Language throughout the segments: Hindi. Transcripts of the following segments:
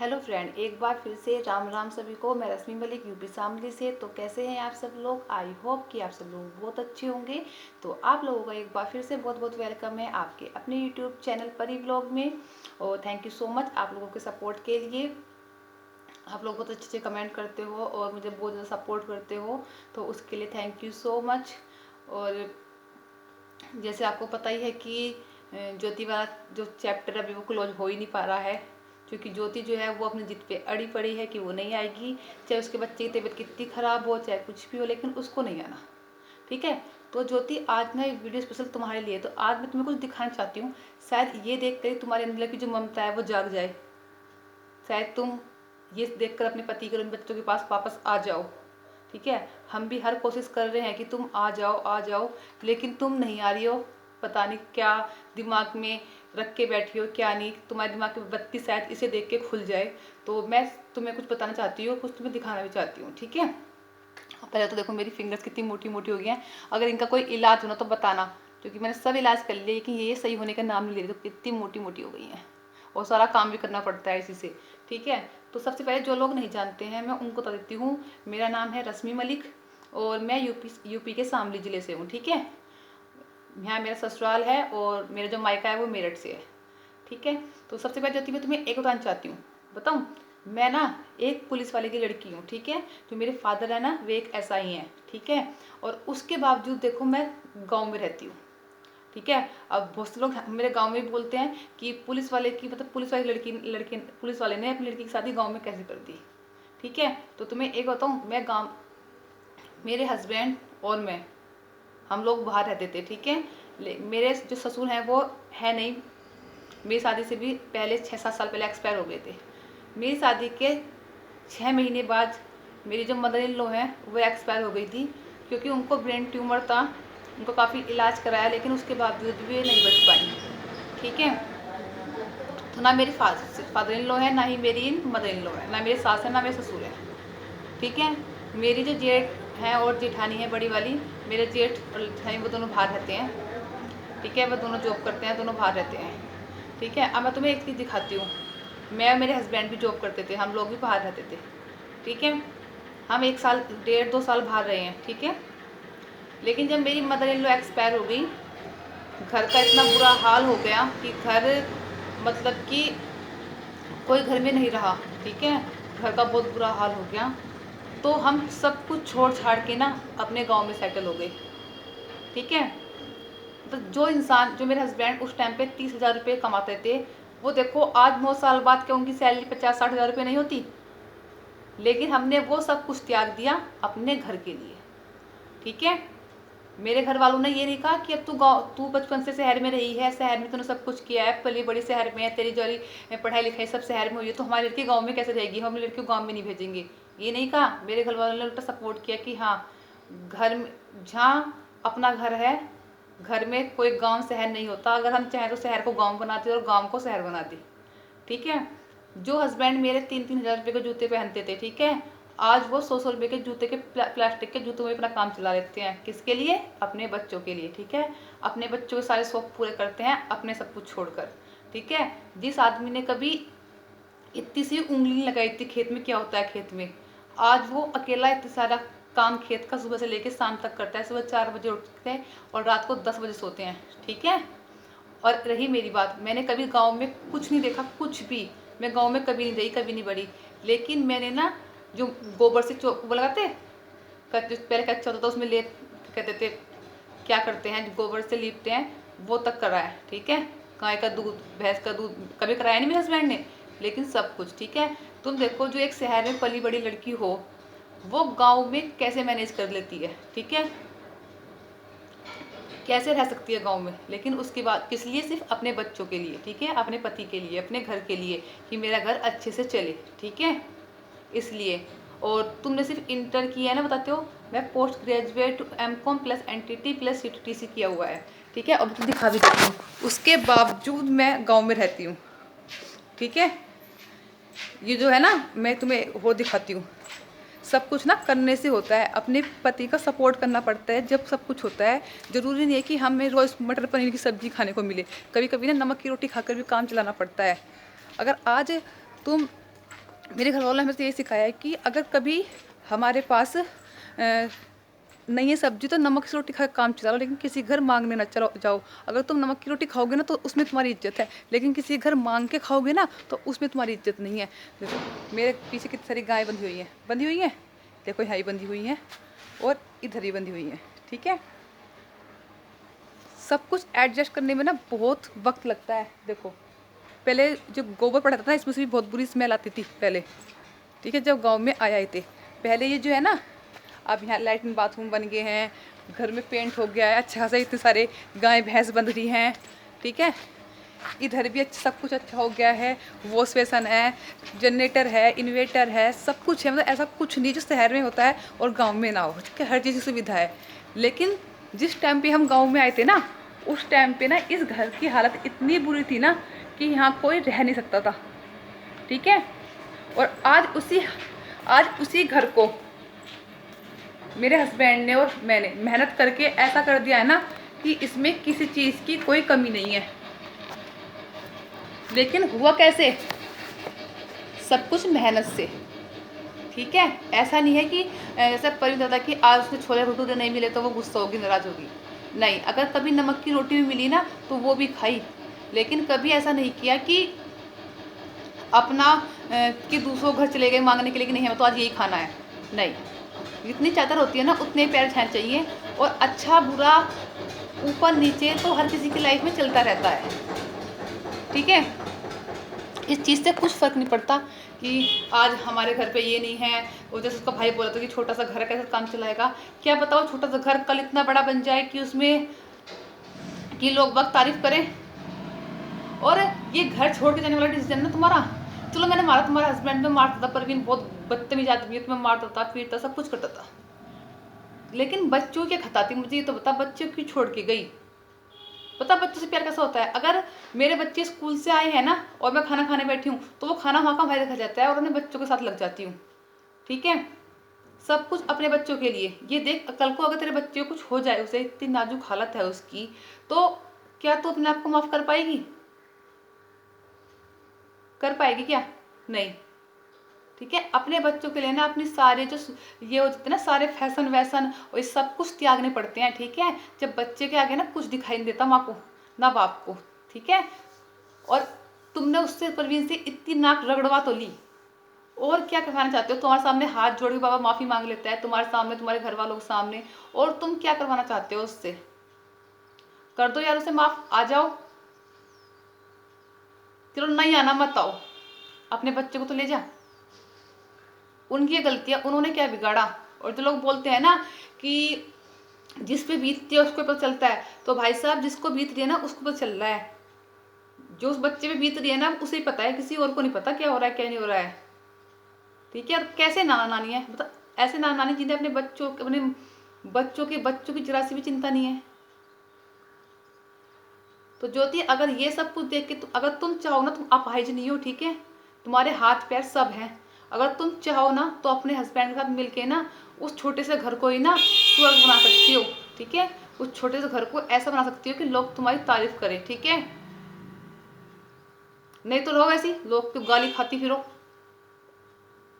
हेलो फ्रेंड, एक बार फिर से राम राम सभी को। मैं रश्मि मलिक यूपी शामली से। तो कैसे हैं आप सब लोग? आई होप कि आप सब लोग बहुत अच्छे होंगे। तो आप लोगों का एक बार फिर से बहुत बहुत वेलकम है आपके अपने यूट्यूब चैनल परी व्लॉग में। और थैंक यू सो मच आप लोगों के सपोर्ट के लिए। आप लोग बहुत अच्छे अच्छे कमेंट करते हो और मुझे बहुत ज़्यादा सपोर्ट करते हो, तो उसके लिए थैंक यू सो मच। और जैसे आपको पता ही है कि ज्योति वाला जो चैप्टर अभी वो क्लोज हो ही नहीं पा रहा है, क्योंकि ज्योति जो है वो अपनी जिद पे अड़ी पड़ी है कि वो नहीं आएगी, चाहे उसके बच्चे की तबीयत कितनी ख़राब हो, चाहे कुछ भी हो, लेकिन उसको नहीं आना। ठीक है। तो ज्योति, आज ना एक वीडियो स्पेशल तुम्हारे लिए। तो आज मैं तुम्हें कुछ दिखाना चाहती हूँ। शायद ये देख कर तुम्हारे अंदर की जो ममता है वो जाग जाए। शायद तुम ये देखकर अपने पति के और उन बच्चों के पास वापस आ जाओ। ठीक है। हम भी हर कोशिश कर रहे हैं कि तुम आ जाओ आ जाओ, लेकिन तुम नहीं आ रही हो। पता नहीं क्या दिमाग में रख के बैठी हो, क्या नहीं। तुम्हारे दिमाग की बत्ती शायद इसे देख के खुल जाए। तो मैं तुम्हें कुछ बताना चाहती हूँ, कुछ तुम्हें दिखाना भी चाहती हूँ। ठीक है। पहले तो देखो मेरी फिंगर्स कितनी मोटी मोटी हो गई हैं। अगर इनका कोई इलाज हो ना तो बताना, क्योंकि मैंने सब इलाज कर लिए, लेकिन ये सही होने का नाम नहीं ले रही। तो कितनी मोटी मोटी हो गई हैं और सारा काम भी करना पड़ता है इसी से। ठीक है। तो सबसे पहले जो लोग नहीं जानते हैं मैं उनको बता देती हूँ। मेरा नाम है रश्मि मलिक और मैं यूपी के शामली ज़िले से हूँ। ठीक है। यहाँ मेरा ससुराल है और मेरा जो मायका है वो मेरठ से है। ठीक है। तो सबसे पहले जाती मैं तुम्हें एक बताना चाहती हूँ। बताऊँ? मैं ना एक पुलिस वाले की लड़की हूँ। ठीक है। जो मेरे फादर है ना वे एक एसआई हैं। ठीक है। और उसके बावजूद देखो मैं गाँव में रहती हूँ। ठीक है। अब बहुत से लोग मेरे गांव में भी बोलते हैं कि पुलिस वाले की, मतलब पुलिस वाली लड़की लड़के पुलिस वाले ने अपनी लड़की की शादी गांव में कैसे कर दी। ठीक है। तो तुम्हें एक बताऊँ, मैं गांव, मेरे हस्बैंड और मैं, हम लोग बाहर रहते थे। ठीक है। मेरे जो ससुर हैं वो है नहीं, मेरी शादी से भी पहले 6-7 साल पहले एक्सपायर हो गए थे। मेरी शादी के 6 महीने बाद मेरी जो मदर इन लॉ हैं वो एक्सपायर हो गई थी, क्योंकि उनको ब्रेन ट्यूमर था। उनको काफ़ी इलाज कराया, लेकिन उसके बावजूद भी वे नहीं बच पाई। ठीक है। तो ना मेरे फादर इन लॉ है, ना ही मेरी मदर इन लॉ है, ना मेरे सास है, ना मेरे ससुर है। ठीक है। मेरी जो जेठ है और जेठानी है बड़ी वाली, मेरे जेठ और जेठानी वो दोनों बाहर रहते हैं। ठीक है। वो दोनों जॉब करते हैं, दोनों बाहर रहते हैं। ठीक है। अब मैं तुम्हें एक चीज़ दिखाती हूँ। मैं और मेरे हस्बैंड भी जॉब करते थे, हम लोग भी बाहर रहते थे। ठीक है। हम 1 साल 1.5-2 साल बाहर रहे हैं। ठीक है। लेकिन जब मेरी मदर इन लॉ एक्सपायर हो गई, घर का इतना बुरा हाल हो गया कि घर, मतलब कि कोई घर में नहीं रहा। ठीक है। घर का बहुत बुरा हाल हो गया। तो हम सब कुछ छोड़ छाड़ के ना अपने गांव में सेटल हो गए। ठीक है। तो जो इंसान, जो मेरे हस्बैंड उस टाइम पे 30,000 रुपये कमाते थे, वो देखो आज 9 साल बाद क्या उनकी सैलरी 50-60 हज़ार रुपये नहीं होती। लेकिन हमने वो सब कुछ त्याग दिया अपने घर के लिए। ठीक है। मेरे घर वालों ने ये नहीं कहा कि अब तू बचपन से शहर में रही है, शहर में तूने सब कुछ किया है, पली बड़ी शहर में है, तेरी जोरी पढ़ाई लिखाई सब शहर में हुई है, तो हमारी लड़की गांव में कैसे रहेगी, हम लड़की को गांव में नहीं भेजेंगे। ये नहीं कहा। मेरे घर वालों ने उल्टा सपोर्ट किया कि हाँ, घर में जहाँ अपना घर है, घर में कोई गांव शहर नहीं होता। अगर हम चाहें तो शहर को गांव बना दे और गांव को शहर बना दे। ठीक है। जो हस्बैंड मेरे 3-3 हज़ार रुपये के जूते पहनते थे, ठीक है, आज वो 100-100 रुपये के जूते के प्लास्टिक के जूतों में अपना काम चला लेते हैं। किसके लिए? अपने बच्चों के लिए। ठीक है। अपने बच्चों के सारे शौक पूरे करते हैं अपने सब कुछ छोड़कर। ठीक है। जिस आदमी ने कभी इतनी सी उंगली नहीं लगाई थी खेत में क्या होता है खेत में, आज वो अकेला इतना सारा काम खेत का सुबह से लेकर शाम तक करता है। सुबह 4 बजे उठते हैं और रात को 10 बजे सोते हैं। ठीक है। और रही मेरी बात, मैंने कभी गांव में कुछ नहीं देखा, कुछ भी। मैं गांव में कभी नहीं रही, कभी नहीं बढ़ी। लेकिन मैंने ना जो गोबर से वो लगाते, पहले कच्चा होता था उसमें ले कहते थे, क्या करते हैं, गोबर से लीपते हैं, वो तक करा है। ठीक है। गाय का दूध, भैंस का दूध कभी कराया नहीं मेरे हस्बैंड ने, लेकिन सब कुछ। ठीक है। तुम देखो, जो एक शहर में पली बड़ी लड़की हो वो गाँव में कैसे मैनेज कर लेती है। ठीक है। कैसे रह सकती है गांव में, लेकिन उसके बाद किस लिए? सिर्फ अपने बच्चों के लिए। ठीक है। अपने पति के लिए, अपने घर के लिए, कि मेरा घर अच्छे से चले। ठीक है। इसलिए। और तुमने सिर्फ इंटर किया है ना, बताते हो। मैं post graduate MCom plus NTT plus CTTC किया हुआ है। ठीक है। और तुम दिखा भी देती हूँ, उसके बावजूद मैं गाँव में रहती हूँ। ठीक है। ये जो है ना, मैं तुम्हें वो दिखाती हूँ। सब कुछ ना करने से होता है, अपने पति का सपोर्ट करना पड़ता है जब सब कुछ होता है। ज़रूरी नहीं है कि हमें रोज़ मटर पनीर की सब्ज़ी खाने को मिले। कभी कभी ना नमक की रोटी खाकर भी काम चलाना पड़ता है। अगर आज तुम मेरे घर वालों ने हमें तो ये सिखाया है कि अगर कभी हमारे पास नहीं है सब्जी तो नमक की रोटी खा के काम चला लो, लेकिन किसी घर मांगने ना चलो जाओ। अगर तुम नमक की रोटी खाओगे ना तो उसमें तुम्हारी इज्जत है, लेकिन किसी घर मांग के खाओगे ना तो उसमें तुम्हारी इज्जत नहीं है। देखो मेरे पीछे कितनी सारी गायें बंधी हुई हैं, देखो यहाँ ही बंधी हुई हैं और इधर ही बंधी हुई हैं, ठीक है। सब कुछ एडजस्ट करने में ना बहुत वक्त लगता है। देखो पहले जो गोबर पड़ा था ना इसमें से भी बहुत बुरी स्मेल आती थी पहले, ठीक है, जब गांव में आए थे। पहले ये जो है ना, अब यहाँ लैट्रिन बाथरूम बन गए हैं, घर में पेंट हो गया है अच्छा खासा, इतने सारे गाय भैंस बंध रही हैं, ठीक है। इधर भी अच्छा सब कुछ अच्छा हो गया है, वॉश बेसन है, जनरेटर है, इन्वेटर है, सब कुछ है। मतलब ऐसा कुछ नहीं जो शहर में होता है और गांव में ना हो, ठीक है। हर चीज़ की सुविधा है। लेकिन जिस टाइम पे हम गांव में आए थे ना, उस टाइम पे ना इस घर की हालत इतनी बुरी थी ना कि यहाँ कोई रह नहीं सकता था, ठीक है। और आज उसी घर को मेरे हस्बैंड ने और मैंने मेहनत करके ऐसा कर दिया है ना कि इसमें किसी चीज़ की कोई कमी नहीं है। लेकिन हुआ कैसे? सब कुछ मेहनत से, ठीक है। ऐसा नहीं है कि जैसे परी दादा कि आज उसने छोले भटूरे नहीं मिले तो वो गुस्सा होगी, नाराज होगी। नहीं, अगर कभी नमक की रोटी भी मिली ना तो वो भी खाई, लेकिन कभी ऐसा नहीं किया कि अपना कि दूसरों घर चले गए मांगने के लिए कि नहीं हमें तो आज यही खाना है। नहीं, जितनी चादर होती है ना उतने पैर छान चाहिए। और अच्छा बुरा ऊपर नीचे तो हर किसी की लाइफ में चलता रहता है, ठीक है। इस चीज़ से कुछ फ़र्क नहीं पड़ता कि आज हमारे घर पे ये नहीं है। और जैसे उसका भाई बोला था कि छोटा सा घर है कैसे काम चलाएगा, क्या बताओ छोटा सा घर कल इतना बड़ा बन जाए कि उसमें कि लोग वक्त तारीफ करें। और ये घर छोड़ के जाने वाला डिसीजन ना तुम्हारा, चलो मैंने मारा, तुम्हारा हस्बैंड में मारता था, परवीन बहुत बदतमीज आदमी है, तुम्हें मारता था, पीटता, सब कुछ करता था, लेकिन बच्चों क्या खताती, मुझे ये तो बता बच्चों क्यों छोड़ के गई। पता बच्चों से प्यार कैसा होता है? अगर मेरे बच्चे स्कूल से आए हैं ना और मैं खाना खाने बैठी हूँ तो वो खाना वहाँ का वहीं रखा जाता है और उन्हें बच्चों के साथ लग जाती हूँ, ठीक है। सब कुछ अपने बच्चों के लिए। ये देख कल को अगर तेरे बच्चे को कुछ हो जाए, उसे इतनी नाजुक हालत है उसकी, तो क्या तू अपने आप को माफ कर पाएगी? कर पाएगी क्या? नहीं, ठीक है। अपने बच्चों के लिए ना अपनी सारे जो ये हो जाते हैं ना सारे फैशन वैसन और ये सब कुछ त्यागने पड़ते हैं, ठीक है। जब बच्चे के आगे ना कुछ दिखाई नहीं देता माँ को ना बाप को, ठीक है। और तुमने उससे परवीन से इतनी नाक रगड़वा तो ली, और क्या करवाना चाहते हो? तुम्हारे सामने हाथ जोड़ के बाबा माफी मांग लेता है, तुम्हारे सामने, तुम्हारे घर वालों के सामने, और तुम क्या करवाना चाहते हो उससे? कर दो यार उसे माफ, आ जाओ। चलो नहीं आना मत आओ, अपने बच्चे को तो ले जा। उनकी गलतियां, उन्होंने क्या बिगाड़ा? और जो लोग बोलते हैं ना कि जिस पे बीतती है उसको पता चलता है, तो भाई साहब जिसको बीत रही है ना उसको पता चल रहा है। जो उस बच्चे पे बीत रही है ना उसे ही पता है, किसी और को नहीं पता क्या हो रहा है क्या नहीं हो रहा है, ठीक है। और कैसे नाना नानी है बता, ऐसे नाना नानी जिन्हें अपने बच्चों की जरा सी भी चिंता नहीं है। तो ज्योति अगर ये सब कुछ देख के अगर तुम चाहो ना, तुम अपाहिज नहीं हो, ठीक है। तुम्हारे हाथ पैर सब हैं। अगर तुम चाहो ना तो अपने हस्बैंड के साथ मिलके ना उस छोटे से घर को ही ना स्वर्ग बना सकती हो, ठीक है। उस छोटे से घर को ऐसा बना सकती हो कि लोग तुम्हारी तारीफ करें, ठीक है। नहीं तो रहो ऐसी, लोग तो गाली खाती फिरो।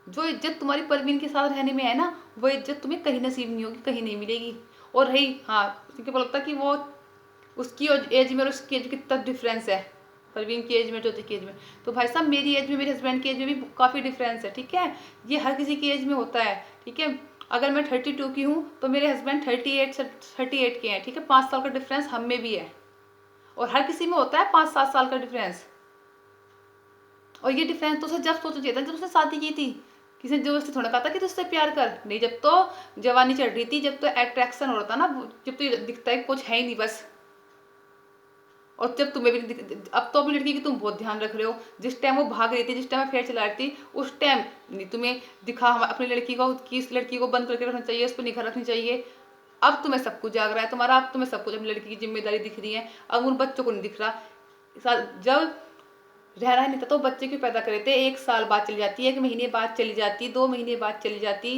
जो इज्जत तुम्हारी परवीन के साथ रहने में है ना, वो इज्जत तुम्हें कहीं नसीब नहीं होगी, कहीं नहीं मिलेगी। और रही हाँ, क्योंकि बोलता कि वो उसकी एज में और उसकी एज में कितना डिफरेंस है, परवीन की एज में ज्योति की एज में। तो भाई साहब मेरी एज में मेरे हस्बैंड की एज में भी काफ़ी डिफरेंस है, ठीक है। ये हर किसी की एज में होता है, ठीक है। अगर मैं 32 की हूँ तो मेरे हस्बैंड 38 के हैं, ठीक है। 5 साल का डिफरेंस हम में भी है, और हर किसी में होता है 5-7 साल का डिफरेंस। और ये डिफरेंस तो उसे जब सोचना चाहिए था जब उसने शादी की थी। किसी ने जबरदस्ती थोड़ा कहा था कि तू उससे प्यार कर, नहीं, जब तो जवानी चढ़ रही थी, जब तो अट्रैक्शन हो रहा था ना, जब तो दिखता है कुछ है ही नहीं बस। और जब तुम्हें भी अब तो अपनी लड़की की तुम बहुत ध्यान रख रहे हो। जिस टाइम वो भाग रही थी, जिस टाइम अफेयर चला रही थी, उस टाइम नहीं तुम्हें दिखा हम अपनी लड़की को कि इस लड़की को बंद करके रखना चाहिए, उस पर निगाह रखनी चाहिए। अब तुम्हें सब कुछ जाग रहा है तुम्हारा, अब तुम्हें सब कुछ अपनी लड़की की जिम्मेदारी दिख रही है, अब उन बच्चों को नहीं दिख रहा। जब रह रहा नहीं था तो बच्चे क्यों पैदा करे थे? 1 साल बाद चली जाती, 1 महीने बाद चली जाती, 2 महीने बाद चली जाती,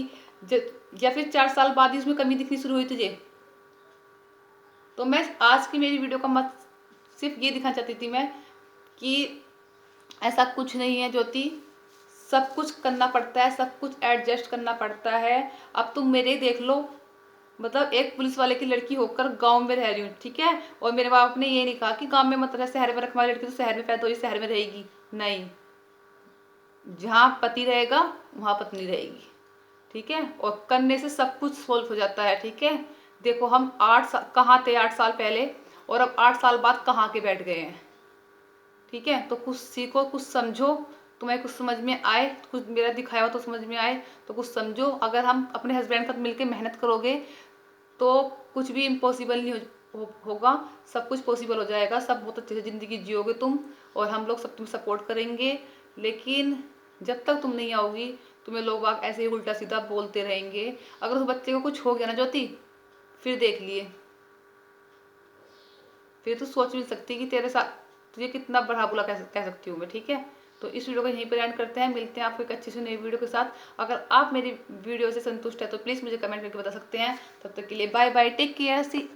या फिर 4 साल बाद ही उसमें कमी दिखनी शुरू हुई तुझे। तो मैं आज की मेरी वीडियो का मत सिर्फ ये दिखाना चाहती थी मैं कि ऐसा कुछ नहीं है ज्योति, सब कुछ करना पड़ता है, सब कुछ एडजस्ट करना पड़ता है। अब तुम मेरे ही देख लो, मतलब एक पुलिस वाले की लड़की होकर गांव में रह रही हूँ, ठीक है, और मेरे बाप ने ये नहीं कहा कि गांव में मत रह, शहर में रख, हमारी लड़की तो शहर में पैदा हुई, शहर में रहेगी। नहीं, जहाँ पति रहेगा वहाँ पत्नी रहेगी, ठीक है। और करने से सब कुछ सोल्व हो जाता है, ठीक है। देखो हम 8 साल कहाँ थे 8 साल पहले, और अब 8 साल बाद कहाँ के बैठ गए हैं, ठीक है। तो कुछ सीखो, कुछ समझो, तुम्हें कुछ समझ में आए, कुछ मेरा दिखाया हो तो समझ में आए तो कुछ समझो। अगर हम अपने हस्बैंड के साथ मिलकर मेहनत करोगे तो कुछ भी इम्पॉसिबल नहीं होगा, सब कुछ पॉसिबल हो जाएगा, सब बहुत अच्छे से ज़िंदगी जियोगे तुम, और हम लोग सब तुम्हें सपोर्ट करेंगे। लेकिन जब तक तुम नहीं आओगी, तुम्हें लोग बाग ऐसे ही उल्टा सीधा बोलते रहेंगे। अगर उस बच्चे को कुछ हो गया ना ज्योति, फिर देख लिए, फिर तो सोच भी नहीं सकती कि तेरे साथ तुझे कितना बड़ा बुरा कह सकती हूँ मैं, ठीक है। तो इस वीडियो को यहीं पर एंड करते हैं, मिलते हैं आपको एक अच्छी सी नई वीडियो के साथ। अगर आप मेरी वीडियो से संतुष्ट है तो प्लीज़ मुझे कमेंट करके बता सकते हैं। तब तक के लिए बाय बाय, टेक केयर, सी।